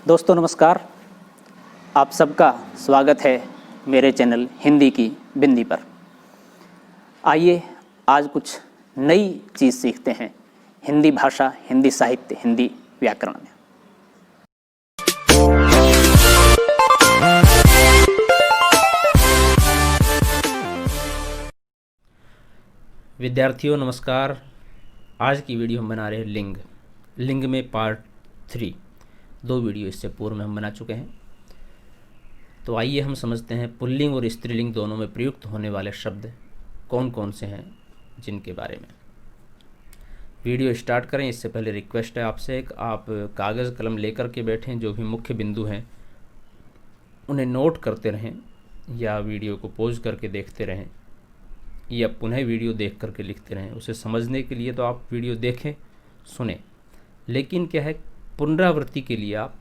दोस्तों नमस्कार, आप सबका स्वागत है मेरे चैनल हिंदी की बिंदी पर। आइए आज कुछ नई चीज़ सीखते हैं हिंदी भाषा, हिंदी साहित्य, हिंदी व्याकरण में। विद्यार्थियों नमस्कार। आज की वीडियो हम बना रहे हैं लिंग में पार्ट 3। 2 वीडियो इससे पूर्व में हम बना चुके हैं। तो आइए हम समझते हैं पुल्लिंग और स्त्रीलिंग दोनों में प्रयुक्त होने वाले शब्द कौन कौन से हैं जिनके बारे में। वीडियो स्टार्ट करें इससे पहले रिक्वेस्ट है आपसे कि आप कागज़ कलम लेकर के बैठें, जो भी मुख्य बिंदु हैं उन्हें नोट करते रहें या वीडियो को पॉज करके देखते रहें या पुनः वीडियो देख करके लिखते रहें। उसे समझने के लिए तो आप वीडियो देखें, सुने, लेकिन क्या है, पुनरावृत्ति के लिए आप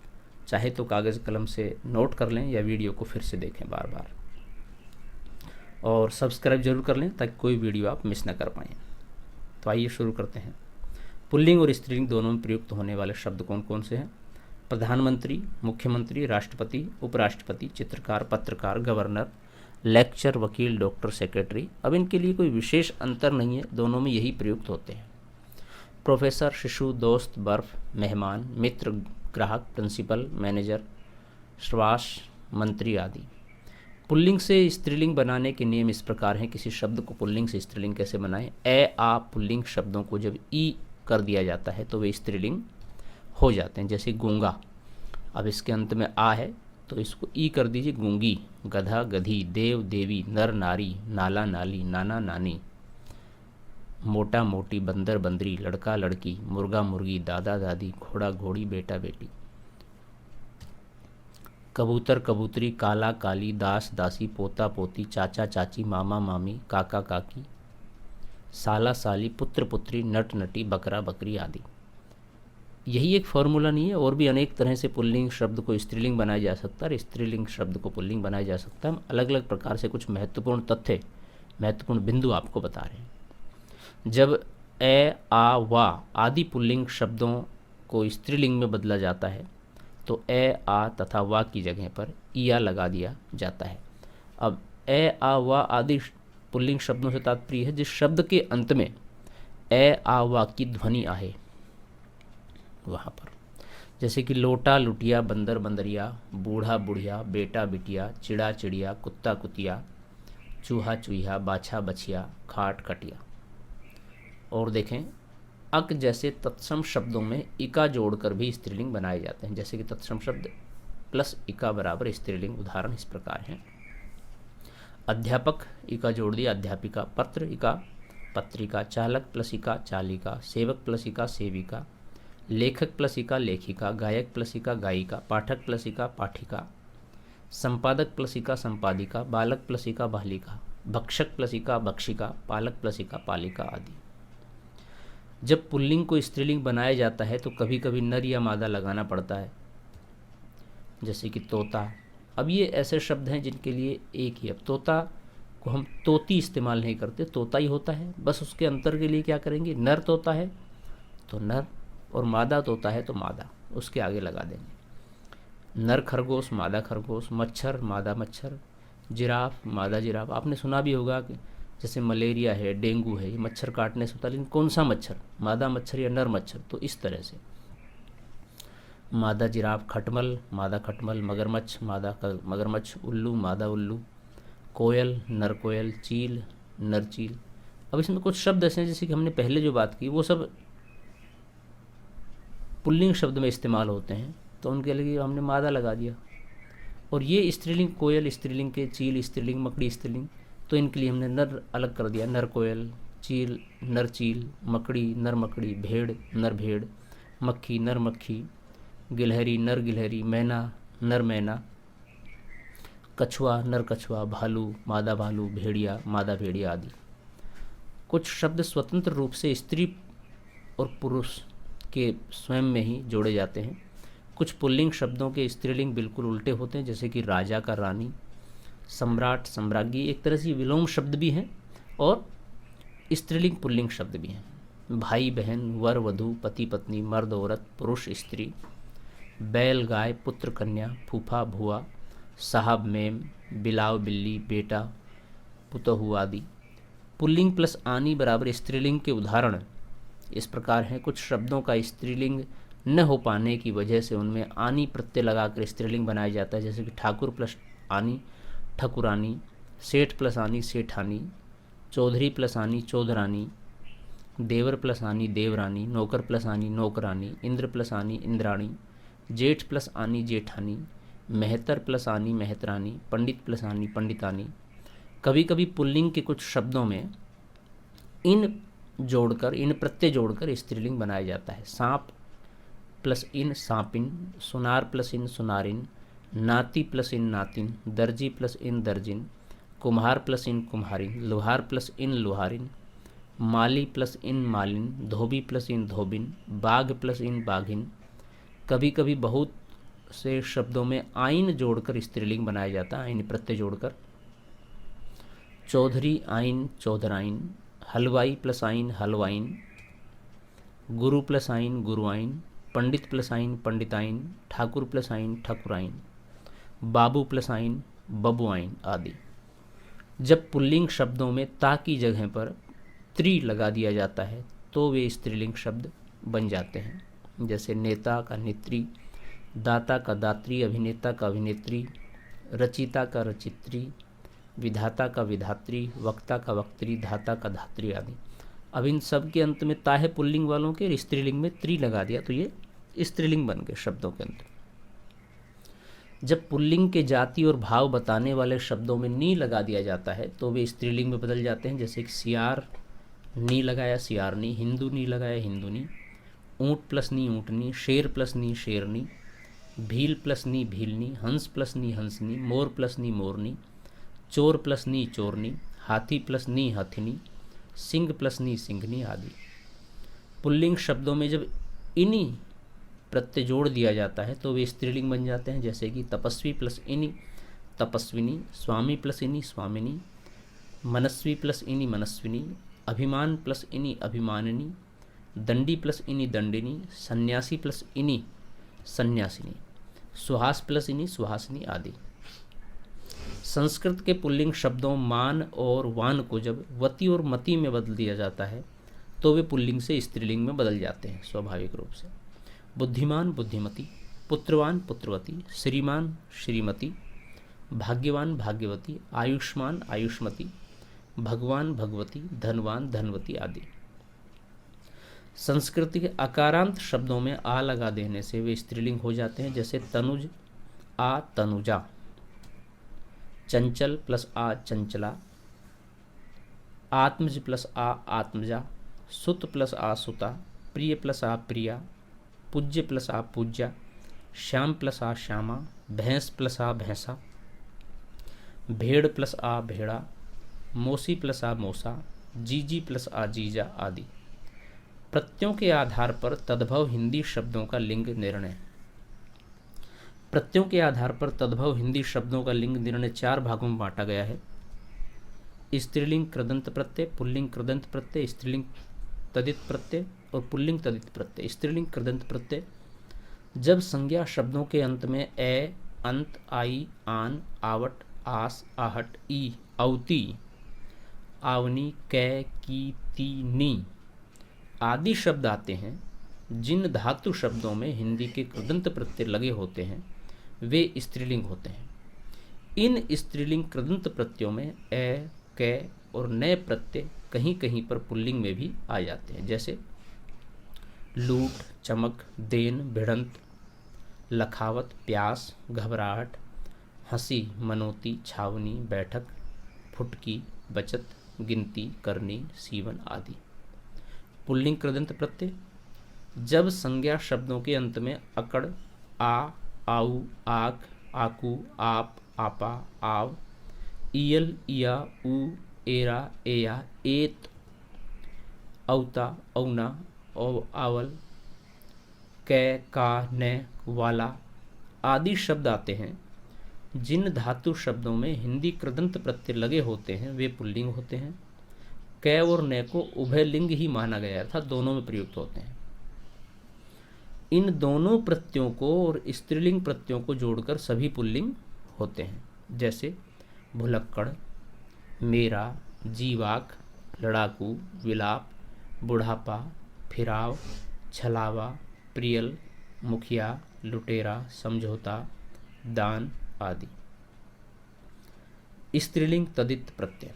चाहे तो कागज़ कलम से नोट कर लें या वीडियो को फिर से देखें बार बार, और सब्सक्राइब जरूर कर लें ताकि कोई वीडियो आप मिस ना कर पाएँ। तो आइए शुरू करते हैं। पुल्लिंग और स्त्रीलिंग दोनों में प्रयुक्त होने वाले शब्द कौन कौन से हैं? प्रधानमंत्री, मुख्यमंत्री, राष्ट्रपति, उपराष्ट्रपति, चित्रकार, पत्रकार, गवर्नर, लेक्चर, वकील, डॉक्टर, सेक्रेटरी। अब इनके लिए कोई विशेष अंतर नहीं है, दोनों में यही प्रयुक्त होते हैं। प्रोफेसर, शिशु, दोस्त, बर्फ, मेहमान, मित्र, ग्राहक, प्रिंसिपल, मैनेजर, श्वास, मंत्री आदि। पुल्लिंग से स्त्रीलिंग बनाने के नियम इस प्रकार हैं। किसी शब्द को पुल्लिंग से स्त्रीलिंग कैसे बनाएं? ए आ पुल्लिंग शब्दों को जब ई कर दिया जाता है तो वे स्त्रीलिंग हो जाते हैं। जैसे गूंगा, अब इसके अंत में आ है तो इसको ई कर दीजिए, गूंगी। गधा, गधी, देव, देवी, नर, नारी, नाला, नाली, नाना, नानी, मोटा, मोटी, बंदर, बंदरी, लड़का, लड़की, मुर्गा, मुर्गी, दादा, दादी, घोड़ा, घोड़ी, बेटा, बेटी, कबूतर, कबूतरी, काला, काली, दास, दासी, पोता, पोती, चाचा, चाची, मामा, मामी, काका, काकी, साला, साली, पुत्र, पुत्री, नट, नटी, बकरा, बकरी आदि। यही एक फॉर्मूला नहीं है, और भी अनेक तरह से पुल्लिंग शब्द को स्त्रीलिंग बनाया जा सकता है और स्त्रीलिंग शब्द को पुल्लिंग बनाया जा सकता है। हम अलग अलग प्रकार से कुछ महत्वपूर्ण तथ्य, महत्वपूर्ण बिंदु आपको बता रहे हैं। जब ए, आ, वा आदि पुल्लिंग शब्दों को स्त्रीलिंग में बदला जाता है तो ए, आ तथा वा की जगह पर इया लगा दिया जाता है। अब ए, आ, वा आदि पुल्लिंग शब्दों से तात्पर्य है जिस शब्द के अंत में ए, आ, वा की ध्वनि आए वहाँ पर। जैसे कि लोटा, लुटिया, बंदर, बंदरिया, बूढ़ा, बुढ़िया, बेटा, बिटिया, चिड़ा, चिड़िया, कुत्ता, कुतिया, चूहा, चूहिया, बाछा, बछिया, खाट, खटिया। और देखें, अक जैसे तत्सम शब्दों में इका जोड़कर भी स्त्रीलिंग बनाए जाते हैं। जैसे कि तत्सम शब्द प्लस इका बराबर स्त्रीलिंग। उदाहरण इस प्रकार हैं। अध्यापक, इका जोड़ दिया, अध्यापिका। पत्र, इका, पत्रिका। चालक प्लस इका, चालिका। सेवक प्लस इका, सेविका। लेखक प्लस इका, लेखिका। गायक प्लस इका, गायिका। पाठक प्लस इका, पाठिका। संपादक प्लस इका, संपादिका। बालक प्लस इका, बालिका। भक्षक प्लस इका, भक्षिका। पालक प्लस इका, पालिका आदि। जब पुल्लिंग को स्त्रीलिंग बनाया जाता है तो कभी कभी नर या मादा लगाना पड़ता है, जैसे कि तोता। अब ये ऐसे शब्द हैं जिनके लिए एक ही। अब तोता को हम तोती इस्तेमाल नहीं करते, तोता ही होता है। बस उसके अंतर के लिए क्या करेंगे, नर तोता है तो नर, और मादा तोता है तो मादा, उसके आगे लगा देंगे। नर खरगोश, मादा खरगोश। मच्छर, मादा मच्छर। जिराफ, मादा जिराफ। आपने सुना भी होगा कि जैसे मलेरिया है, डेंगू है, ये मच्छर काटने से होता है, लेकिन कौन सा मच्छर, मादा मच्छर या नर मच्छर? तो इस तरह से मादा जिराफ। खटमल, मादा खटमल। मगरमच्छ, मादा मगरमच्छ। उल्लू, मादा उल्लू। कोयल, नर कोयल। चील, नर चील। अब इसमें कुछ शब्द ऐसे हैं जैसे कि हमने पहले जो बात की वो सब पुल्लिंग शब्द में इस्तेमाल होते हैं, तो उनके लिए हमने मादा लगा दिया। और ये स्त्रीलिंग, कोयल स्त्रीलिंग के, चील स्त्रीलिंग, मकड़ी स्त्रीलिंग, तो इनके लिए हमने नर अलग कर दिया। नर कोयल, चील, नर चील, मकड़ी, नर मकड़ी, भेड़, नर भेड़, मक्खी, नर मक्खी, गिलहरी, नर गिलहरी, मैना, नर मैना, कछुआ, नर कछुआ, भालू, मादा भालू, भेड़िया, मादा भेड़िया आदि। कुछ शब्द स्वतंत्र रूप से स्त्री और पुरुष के स्वयं में ही जोड़े जाते हैं। कुछ पुल्लिंग शब्दों के स्त्रीलिंग बिल्कुल उल्टे होते हैं, जैसे कि राजा का रानी, सम्राट, सम्राज्ञी। एक तरह से विलोम शब्द भी हैं और स्त्रीलिंग पुल्लिंग शब्द भी हैं। भाई बहन, वर वधू, पति पत्नी, मर्द औरत, पुरुष स्त्री, बैल गाय, पुत्र कन्या, फूफा भुआ, साहब मेम, बिलाव बिल्ली, बेटा पुतहु आदि। पुल्लिंग प्लस आनी बराबर स्त्रीलिंग के उदाहरण इस प्रकार हैं। कुछ शब्दों का स्त्रीलिंग न हो पाने की वजह से उनमें आनी प्रत्यय लगाकर स्त्रीलिंग बनाया जाता है, जैसे कि ठाकुर प्लस आनी ठकुरानी, सेठ प्लस आनी सेठानी, चौधरी प्लस आनी चौधरानी, देवर प्लस आनी देवरानी, नौकर प्लस आनी नौकरानी, इंद्र प्लस आनी इंद्राणी, जेठ प्लस आनी जेठानी, मेहतर प्लस आनी मेहतरानी, पंडित प्लस आनी पंडितानी। कभी कभी पुल्लिंग के कुछ शब्दों में इन प्रत्यय जोड़कर स्त्रीलिंग बनाया जाता है। सांप प्लस इन सांपिन, सुनार प्लस इन सुनारिन, नाती प्लस इन नातिन, दर्जी प्लस इन दर्जिन, कुम्हार प्लस इन कुम्हारिन, लोहार प्लस इन लोहारिन, माली प्लस इन मालिन, धोबी प्लस इन धोबिन, बाघ प्लस इन बाघिन। कभी कभी बहुत से शब्दों में आइन जोड़कर स्त्रीलिंग बनाया जाता है, आइन प्रत्यय जोड़कर। चौधरी आइन चौधराइन, हलवाई प्लस आइन हलवाइन, गुरु प्लस आइन गुरुआइन, पंडित प्लस आइन पंडिताइन, ठाकुर प्लस आइन ठकुराइन, बाबू प्लस आइन बबुआइन आदि। जब पुल्लिंग शब्दों में ता की जगह पर त्री लगा दिया जाता है तो वे स्त्रीलिंग शब्द बन जाते हैं, जैसे नेता का नेत्री, दाता का दात्री, अभिनेता का अभिनेत्री, रचिता का रचित्री, विधाता का विधात्री, वक्ता का वक्त्री, धाता का धात्री आदि। अब इन सब के अंत में ता है पुल्लिंग वालों के, स्त्रीलिंग में त्री लगा दिया तो ये स्त्रीलिंग बन गए शब्दों के अंत। जब पुल्लिंग के जाति और भाव बताने वाले शब्दों में नी लगा दिया जाता है तो वे स्त्रीलिंग में बदल जाते हैं, जैसे कि सियार नी लगाया सियारनी, हिंदू नी लगाया हिंदुनी, ऊँट प्लस नी ऊँटनी, शेर प्लस नी शेरनी, भील प्लस नी भीलनी, हंस प्लस नी हंसनी, मोर प्लस नी मोरनी, चोर प्लस नी चोरनी, हाथी प्लस नी हथिनी, सिंह प्लस नी सिंघनी आदि। पुल्लिंग शब्दों में जब इनी प्रत्यय जोड़ दिया जाता है तो वे स्त्रीलिंग बन जाते हैं, जैसे कि तपस्वी प्लस इनी तपस्विनी, स्वामी प्लस इनी स्वामिनी, मनस्वी प्लस इनी मनस्विनी, अभिमान प्लस इनी अभिमानिनी, दंडी प्लस इनी दंडिनी, सन्यासी प्लस इनी सन्यासिनी, सुहास प्लस इनी सुहासिनी आदि। संस्कृत के पुल्लिंग शब्दों मान और वान को जब वती और मति में बदल दिया जाता है तो वे पुल्लिंग से स्त्रीलिंग में बदल जाते हैं स्वाभाविक रूप से। बुद्धिमान बुद्धिमती, पुत्रवान पुत्रवती, श्रीमान श्रीमती, भाग्यवान भाग्यवती, आयुष्मान आयुष्मती, भगवान भगवती, धनवान धनवती आदि। संस्कृत के अकारांत शब्दों में आ लगा देने से वे स्त्रीलिंग हो जाते हैं, जैसे तनुज आ तनुजा, चंचल प्लस आ चंचला, आत्मज प्लस आ आत्मजा, सुत प्लस आ सुता, प्रिय प्लस आ प्रिया, पूज्य प्लस आ पूज्या, श्याम प्लस आ श्यामा, भैंस प्लस आ भैंसा, भेड़ प्लस आ भेड़ा, मौसी प्लस आ मौसा, जीजी प्लस आ जीजा आदि। प्रत्ययों के आधार पर तद्भव हिंदी शब्दों का लिंग निर्णय। प्रत्ययों के आधार पर तद्भव हिंदी शब्दों का लिंग निर्णय 4 भागों में बांटा गया है। स्त्रीलिंग कृदंत प्रत्यय, पुल्लिंग कृदंत प्रत्यय, स्त्रीलिंग तदित प्रत्यय और पुल्लिंग तदित प्रत्यय। स्त्रीलिंग कृदंत प्रत्यय जब संज्ञा शब्दों के अंत में ए, अंत, आई, आन, आवट, आस, आहट, ई, औती, आवनी, कै, की, ती, नी आदि शब्द आते हैं, जिन धातु शब्दों में हिंदी के कृदंत प्रत्यय लगे होते हैं वे स्त्रीलिंग होते हैं। इन स्त्रीलिंग कृदंत प्रत्ययों में ए, कै और नए प्रत्यय कहीं कहीं पर पुल्लिंग में भी आ जाते हैं, जैसे लूट, चमक, देन, भिड़ंत, लखावत, प्यास, घबराहट, हंसी, मनोती, छावनी, बैठक, फुटकी, बचत, गिनती, करनी, सीवन आदि। पुल्लिंग कृदंत प्रत्यय जब संज्ञा शब्दों के अंत में अकड़, आ, आऊ, आक, आकू, आप, आपा, आव, इयल, इया, ऊ, एरा, एया, एत, औता, औना, आवल, कै, का, ने, वाला आदि शब्द आते हैं। जिन धातु शब्दों में हिंदी कृदंत प्रत्यय लगे होते हैं वे पुल्लिंग होते हैं। कै और ने को उभय लिंग ही माना गया था, दोनों में प्रयुक्त होते हैं। इन दोनों प्रत्ययों को और स्त्रीलिंग प्रत्ययों को जोड़कर सभी पुल्लिंग होते हैं, जैसे भुलक्कड़, मेरा, जीवाक, लड़ाकू, विलाप, बुढ़ापा, फिराव, छलावा, प्रियल, मुखिया, लुटेरा, समझौता, दान आदि। स्त्रीलिंग तदित प्रत्यय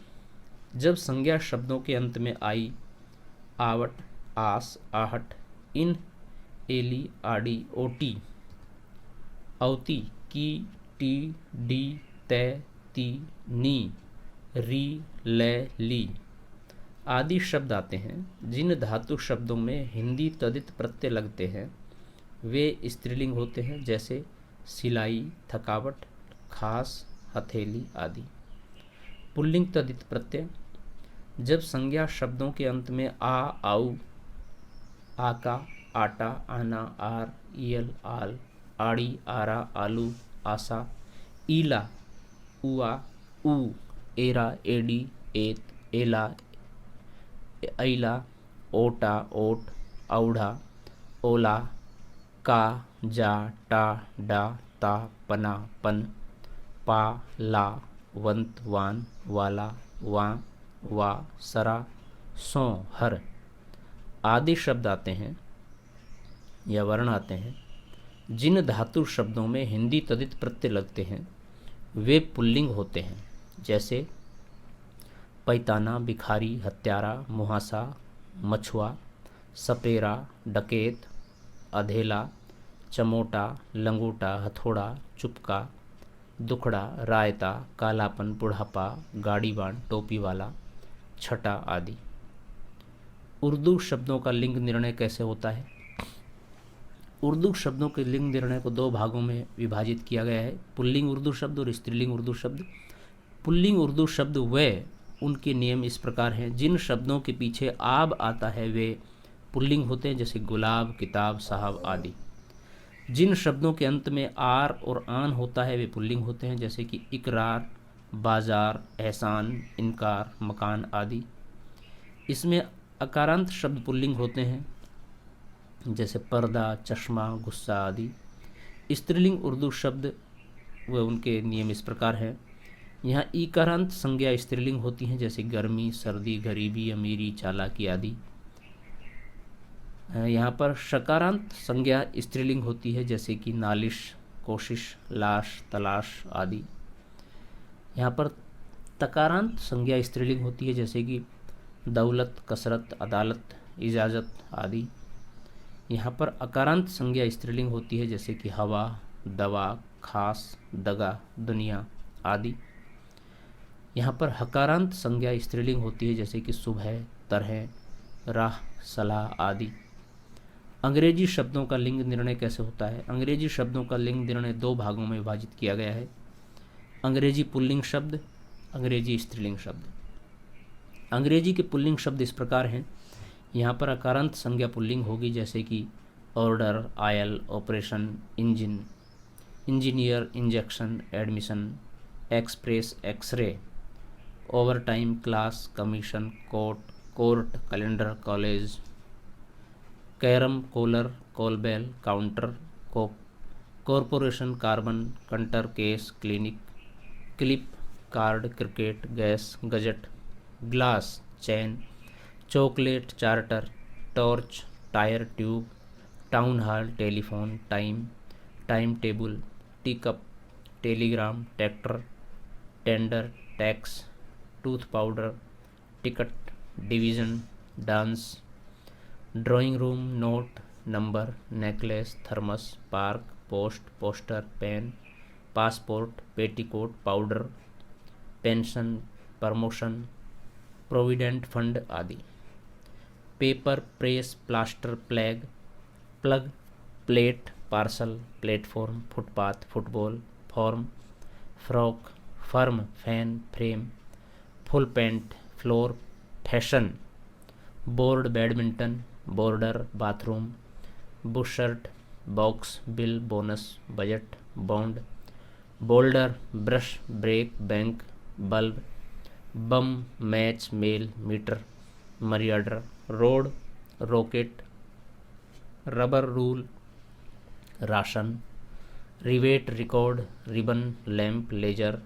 जब संज्ञा शब्दों के अंत में आई, आवट, आस, आहट, इन, एली, आड़ी, ओटी, अवती, की, टी, डी, तै, ती, नी, री, लय, ली आदि शब्द आते हैं, जिन धातु शब्दों में हिंदी तदित प्रत्यय लगते हैं वे स्त्रीलिंग होते हैं, जैसे सिलाई, थकावट, खास, हथेली आदि। पुल्लिंग तदित प्रत्यय जब संज्ञा शब्दों के अंत में आ, आऊ, आका, आटा, आना, आर, ईल, आल, आड़ी, आरा, आलू, आसा, ईला, उआ, ऊ, एरा, एडी, एत, एला, ऐला, ओटा, ओट, औढ़ा, ओला, का, जा, टा, डा, ता, पना, पन, पा, ला, वंत, वान, वाला, वां, वा, सरा, सौ, हर आदि शब्द आते हैं या वर्ण आते हैं, जिन धातु शब्दों में हिंदी तदित प्रत्यय लगते हैं वे पुल्लिंग होते हैं, जैसे पैताना, भिखारी, हत्यारा, मुहासा, मछुआ, सपेरा, डकैत, अधेला, चमोटा, लंगोटा, हथौड़ा, चुपका, दुखड़ा, रायता, कालापन, बुढ़ापा, गाड़ीवान, टोपी वाला, छटा आदि। उर्दू शब्दों का लिंग निर्णय कैसे होता है? उर्दू शब्दों के लिंग निर्णय को दो भागों में विभाजित किया गया है, पुल्लिंग उर्दू शब्द और स्त्रीलिंग उर्दू शब्द। पुल्लिंग उर्दू शब्द वे उनके नियम इस प्रकार हैं, जिन शब्दों के पीछे आब आता है वे पुल्लिंग होते हैं, जैसे गुलाब, किताब, साहब आदि। जिन शब्दों के अंत में आर और आन होता है वे पुल्लिंग होते हैं, जैसे कि इकरार, बाजार, एहसान, इनकार, मकान आदि। इसमें अकारांत शब्द पुल्लिंग होते हैं, जैसे पर्दा, चश्मा, गुस्सा आदि। स्त्रीलिंग उर्दू शब्द व उनके नियम इस प्रकार हैं, यहाँ ईकारांत संज्ञा स्त्रीलिंग होती हैं, जैसे गर्मी, सर्दी, गरीबी, अमीरी, चालाकी आदि। यहाँ पर शकारांत संज्ञा स्त्रीलिंग होती है, जैसे कि नालिश, कोशिश, लाश, तलाश आदि। यहाँ पर तकारांत संज्ञा स्त्रीलिंग होती है, जैसे कि दौलत, कसरत, अदालत, इजाज़त आदि। यहाँ पर अकारांत संज्ञा स्त्रीलिंग होती है, जैसे कि हवा, दवा, खास, दगा, दुनिया आदि। यहाँ पर हकारांत संज्ञा स्त्रीलिंग होती है, जैसे कि सुबह, तरह, राह, सलाह आदि। अंग्रेजी शब्दों का लिंग निर्णय कैसे होता है? अंग्रेजी शब्दों का लिंग निर्णय दो भागों में विभाजित किया गया है, अंग्रेजी पुल्लिंग शब्द, अंग्रेजी स्त्रीलिंग शब्द। अंग्रेजी के पुल्लिंग शब्द इस प्रकार हैं, यहाँ पर अकारांत संज्ञा पुल्लिंग होगी, जैसे कि order, oil, operation, engine, engineer, injection, admission, express, x-ray, overtime, class, commission, court, calendar, college, carrom, collar, call bell, counter, corporation, carbon, कंटर, case, clinic, clip, card, cricket, gas, gazette, glass, chain, chocolate, charter, torch, tyre, tube, town hall, telephone, time table, teacup, telegram, tractor, tender, tax, tooth powder, ticket, division, dance, drawing room, note, number, necklace, thermos, park, post, poster, pen, passport, petticoat, powder, pension, promotion, provident fund आदि। Paper, press, plaster, plug, plate, parcel, platform, footpath, football, form, frock, firm, fan, frame, full pant, floor, fashion, board, badminton, border, bathroom, bush shirt, box, bill, bonus, budget, bond, boulder, brush, brake, bank, bulb, bomb, match, mail, metre, money order, road, rocket, rubber, rule, ration, rivet, record, ribbon, lamp, ledger,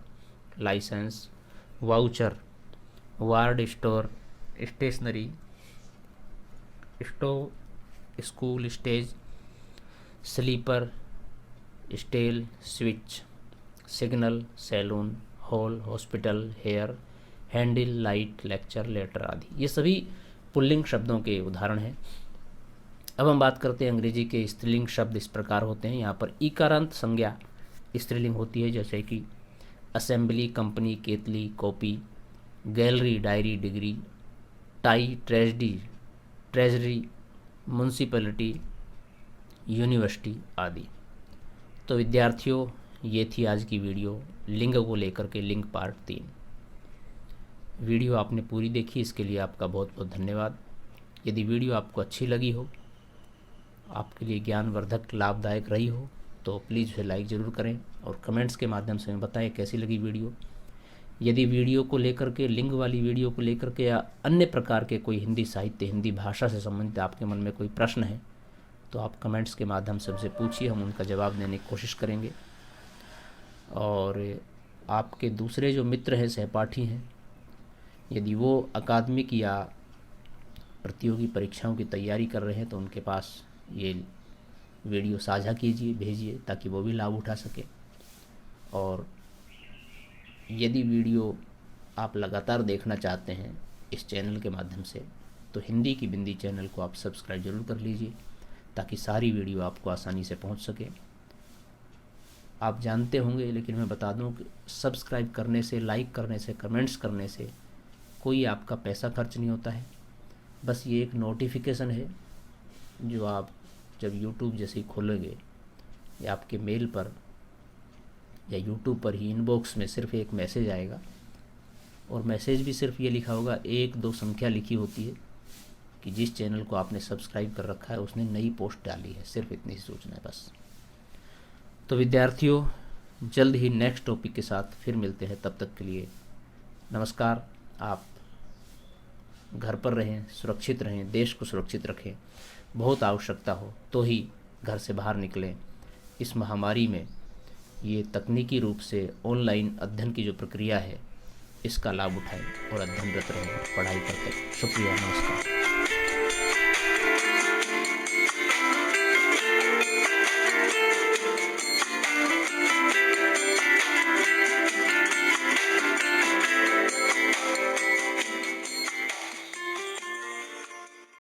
licence, voucher, ward store, stationery, stove, school, stage, sleeper, स्टेल, switch, signal, saloon, hall, hospital, hair, handle, light, lecture, letter आदि। ये सभी pulling शब्दों के उदाहरण हैं। अब हम बात करते हैं अंग्रेजी के स्त्रीलिंग शब्द। इस प्रकार होते हैं। यहाँ पर ईकारांत संज्ञा स्त्रीलिंग होती है, जैसे कि असेंबली, कंपनी, केतली, copy, gallery, diary, degree, tie, treasury, municipality, university आदि। तो विद्यार्थियों, ये थी आज की वीडियो लिंग को लेकर के, लिंग पार्ट 3। वीडियो आपने पूरी देखी, इसके लिए आपका बहुत बहुत धन्यवाद। यदि वीडियो आपको अच्छी लगी हो, आपके लिए ज्ञानवर्धक, लाभदायक रही हो, तो प्लीज़ उसे लाइक ज़रूर करें और कमेंट्स के माध्यम से हमें बताएं कैसी लगी वीडियो। यदि वीडियो को लेकर के, लिंग वाली वीडियो को लेकर के या अन्य प्रकार के कोई हिंदी साहित्य, हिंदी भाषा से संबंधित आपके मन में कोई प्रश्न है, तो आप कमेंट्स के माध्यम से हमसे पूछिए, हम उनका जवाब देने की कोशिश करेंगे। और आपके दूसरे जो मित्र हैं, सहपाठी हैं, यदि वो अकादमिक या प्रतियोगी परीक्षाओं की तैयारी कर रहे हैं, तो उनके पास ये वीडियो साझा कीजिए, भेजिए, ताकि वो भी लाभ उठा सके। और यदि वीडियो आप लगातार देखना चाहते हैं इस चैनल के माध्यम से, तो हिंदी की बिंदी चैनल को आप सब्सक्राइब जरूर कर लीजिए, ताकि सारी वीडियो आपको आसानी से पहुंच सके। आप जानते होंगे, लेकिन मैं बता दूं कि सब्सक्राइब करने से, लाइक करने से, कमेंट्स करने से कोई आपका पैसा खर्च नहीं होता है। बस ये एक नोटिफिकेशन है जो आप जब यूट्यूब जैसे ही खोलोगे, या आपके मेल पर या यूट्यूब पर ही इनबॉक्स में सिर्फ एक मैसेज आएगा, और मैसेज भी सिर्फ ये लिखा होगा, 1-2 संख्या लिखी होती है कि जिस चैनल को आपने सब्सक्राइब कर रखा है उसने नई पोस्ट डाली है। सिर्फ इतनी ही सूचना है बस। तो विद्यार्थियों, जल्द ही नेक्स्ट टॉपिक के साथ फिर मिलते हैं। तब तक के लिए नमस्कार। आप घर पर रहें, सुरक्षित रहें, देश को सुरक्षित रखें। बहुत आवश्यकता हो तो ही घर से बाहर निकलें। इस महामारी में ये तकनीकी रूप से ऑनलाइन अध्ययन की जो प्रक्रिया है, इसका लाभ उठाएं और अध्ययनरत रहें, पढ़ाई करते रहें। शुक्रिया, नमस्कार।